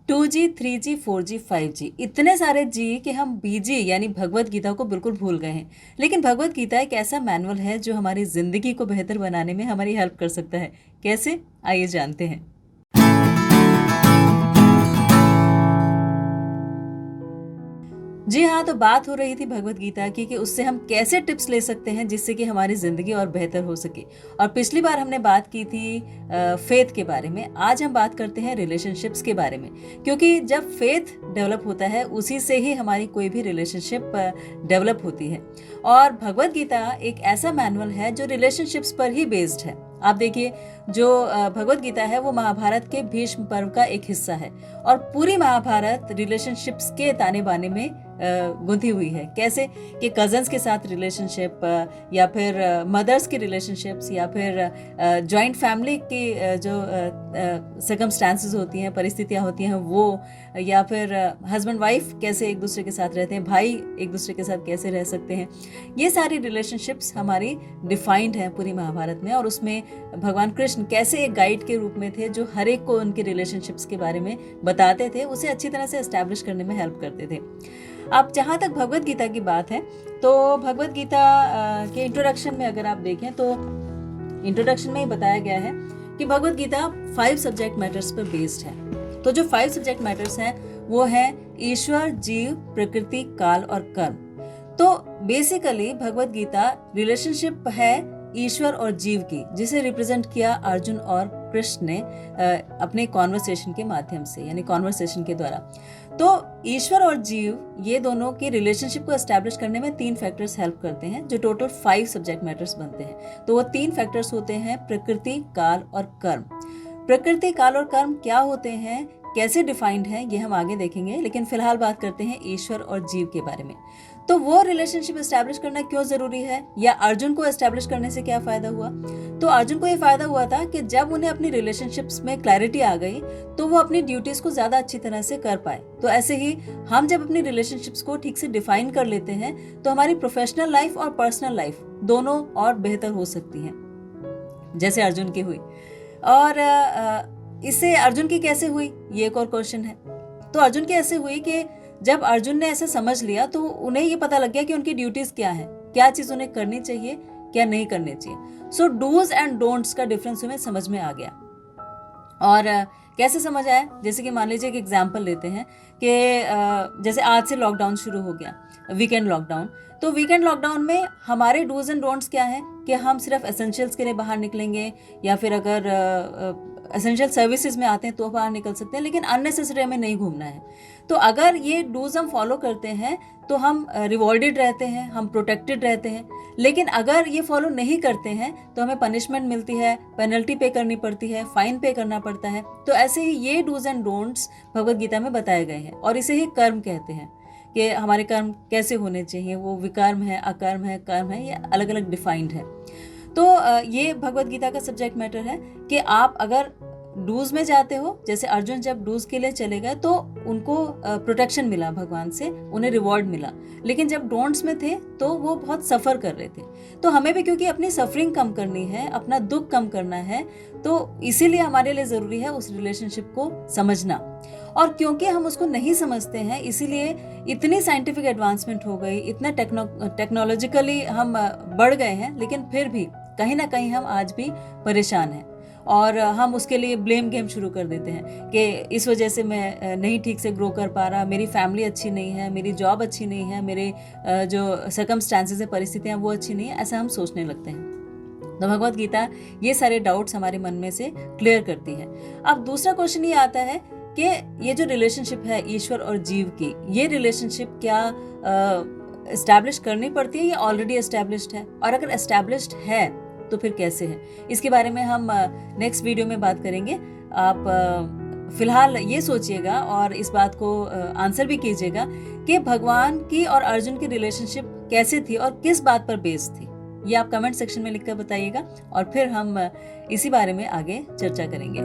2G, 3G, 4G, 5G, इतने सारे जी कि हम बीजी यानी भगवत गीता को बिल्कुल भूल गए हैं। लेकिन भगवत गीता एक ऐसा मैनुअल है जो हमारी ज़िंदगी को बेहतर बनाने में हमारी हेल्प कर सकता है। कैसे? आइए जानते हैं। जी हाँ, तो बात हो रही थी भगवत गीता की कि उससे हम कैसे टिप्स ले सकते हैं जिससे कि हमारी ज़िंदगी और बेहतर हो सके। और पिछली बार हमने बात की थी फेथ के बारे में। आज हम बात करते हैं रिलेशनशिप्स के बारे में, क्योंकि जब फेथ डेवलप होता है उसी से ही हमारी कोई भी रिलेशनशिप डेवलप होती है। और भगवत गीता एक ऐसा मैनुअल है जो रिलेशनशिप्स पर ही बेस्ड है। आप देखिए, जो भगवत गीता है वो महाभारत के भीष्म पर्व का एक हिस्सा है और पूरी महाभारत रिलेशनशिप्स के ताने बाने में गुंथी हुई है। कैसे कि कजन्स के साथ रिलेशनशिप, या फिर मदर्स की रिलेशनशिप्स, या फिर जॉइंट फैमिली की जो सर्कमस्टांसेस होती हैं, परिस्थितियां होती हैं वो, या फिर हस्बैंड वाइफ कैसे एक दूसरे के साथ रहते हैं, भाई एक दूसरे के साथ कैसे रह सकते हैं। ये सारी रिलेशनशिप्स हमारी डिफाइंड हैं पूरी महाभारत में। और उसमें भगवान कृष्ण कैसे एक गाइड के रूप में थे जो हर एक को उनके रिलेशनशिप्स के बारे में बताते थे, उसे अच्छी तरह से एस्टैब्लिश करने में हेल्प करते थे। अब जहाँ तक भगवत गीता की बात है, तो भगवत गीता के इंट्रोडक्शन में अगर आप देखें तो इंट्रोडक्शन में ही बताया गया है कि भगवत गीता 5 सब्जेक्ट मैटर्स पर बेस्ड है। तो जो 5 सब्जेक्ट मैटर्स हैं वो है ईश्वर, जीव, प्रकृति, काल और कर्म। तो बेसिकली भगवत गीता रिलेशनशिप है ईश्वर और जीव की, जिसे रिप्रेजेंट किया अर्जुन और कृष्ण ने अपने कॉन्वर्सेशन के माध्यम से, यानी कॉन्वर्सेशन के द्वारा। तो ईश्वर और जीव ये दोनों की रिलेशनशिप को एस्टैब्लिश करने में 3 फैक्टर्स हेल्प करते हैं, जो टोटल 5 सब्जेक्ट मैटर्स बनते हैं। तो वो 3 फैक्टर्स होते हैं प्रकृति, काल और कर्म। प्रकृति, काल और कर्म क्या होते हैं, कैसे डिफाइंड है, ये हम आगे देखेंगे। लेकिन फिलहाल बात करते हैं ईश्वर और जीव के बारे में। तो वो रिलेशनशिप एस्टैब्लिश करना क्यों जरूरी है, या अर्जुन को एस्टैब्लिश करने से क्या फायदा हुआ? तो अर्जुन को ये फायदा हुआ था कि जब उन्हें अपनी रिलेशनशिप्स में क्लैरिटी आ गई तो वो अपनी ड्यूटीज को ज्यादा अच्छी तरह से कर पाए। तो ऐसे ही हम जब अपनी रिलेशनशिप्स को ठीक से डिफाइन कर लेते हैं तो हमारी प्रोफेशनल लाइफ और पर्सनल लाइफ दोनों और बेहतर हो सकती हैं, जैसे अर्जुन की हुई। और इससे अर्जुन की कैसे हुई, ये एक और क्वेश्चन है। तो अर्जुन की ऐसे हुई कि जब अर्जुन ने ऐसे समझ लिया तो उन्हें ये पता लग गया कि उनकी ड्यूटीज क्या है, क्या चीज उन्हें करनी चाहिए, क्या नहीं करनी चाहिए। सो डूज एंड डोंट्स का डिफरेंस उन्हें समझ में आ गया। और कैसे समझ आया? जैसे कि मान लीजिए एक एग्जांपल लेते हैं कि जैसे आज से लॉकडाउन शुरू हो गया, वीकेंड लॉकडाउन। तो वीकेंड लॉकडाउन में हमारे डूज एंड डोंट्स क्या है कि हम सिर्फ एसेंशियल्स के लिए बाहर निकलेंगे, या फिर अगर एसेंशियल सर्विसेज में आते हैं तो बाहर निकल सकते हैं, लेकिन अननेसेसरी हमें नहीं घूमना है। तो अगर ये डूज हम फॉलो करते हैं तो हम रिवॉर्डेड रहते हैं, हम प्रोटेक्टेड रहते हैं। लेकिन अगर ये फॉलो नहीं करते हैं तो हमें पनिशमेंट मिलती है, पेनल्टी पे करनी पड़ती है, फाइन पे करना पड़ता है। तो ऐसे ही ये dos and don'ts Bhagavad Gita में बताए गए हैं, और इसे ही कर्म कहते हैं कि हमारे कर्म कैसे होने चाहिए। वो विकर्म है, अकर्म है, कर्म है, ये अलग अलग डिफाइंड है। तो ये भगवत गीता का सब्जेक्ट मैटर है कि आप अगर डूज में जाते हो, जैसे अर्जुन जब डूज के लिए चले गए तो उनको प्रोटेक्शन मिला भगवान से, उन्हें रिवॉर्ड मिला। लेकिन जब डोंट्स में थे तो वो बहुत सफ़र कर रहे थे। तो हमें भी क्योंकि अपनी सफरिंग कम करनी है, अपना दुख कम करना है, तो इसीलिए हमारे लिए ज़रूरी है उस रिलेशनशिप को समझना। और क्योंकि हम उसको नहीं समझते हैं, इसीलिए इतनी साइंटिफिक एडवांसमेंट हो गई, इतना टेक्नोलॉजिकली हम बढ़ गए हैं, लेकिन फिर भी कहीं ना कहीं हम आज भी परेशान हैं। और हम उसके लिए ब्लेम गेम शुरू कर देते हैं कि इस वजह से मैं नहीं ठीक से ग्रो कर पा रहा, मेरी फैमिली अच्छी नहीं है, मेरी जॉब अच्छी नहीं है, मेरे जो सर्कमस्टांसेस है, परिस्थितियाँ वो अच्छी नहीं है, ऐसा हम सोचने लगते हैं। तो भगवत गीता ये सारे डाउट्स हमारे मन में से क्लियर करती है। अब दूसरा क्वेश्चन ये आता है कि ये जो रिलेशनशिप है ईश्वर और जीव की, ये रिलेशनशिप क्या एस्टैब्लिश करनी पड़ती है या ऑलरेडी एस्टैब्लिश्ड है? और अगर एस्टैब्लिश्ड है तो फिर कैसे है? इसके बारे में हम नेक्स्ट वीडियो में बात करेंगे। आप फिलहाल ये सोचिएगा और इस बात को आंसर भी कीजिएगा कि भगवान की और अर्जुन की रिलेशनशिप कैसे थी और किस बात पर बेस्ड थी। ये आप कमेंट सेक्शन में लिखकर बताइएगा और फिर हम इसी बारे में आगे चर्चा करेंगे।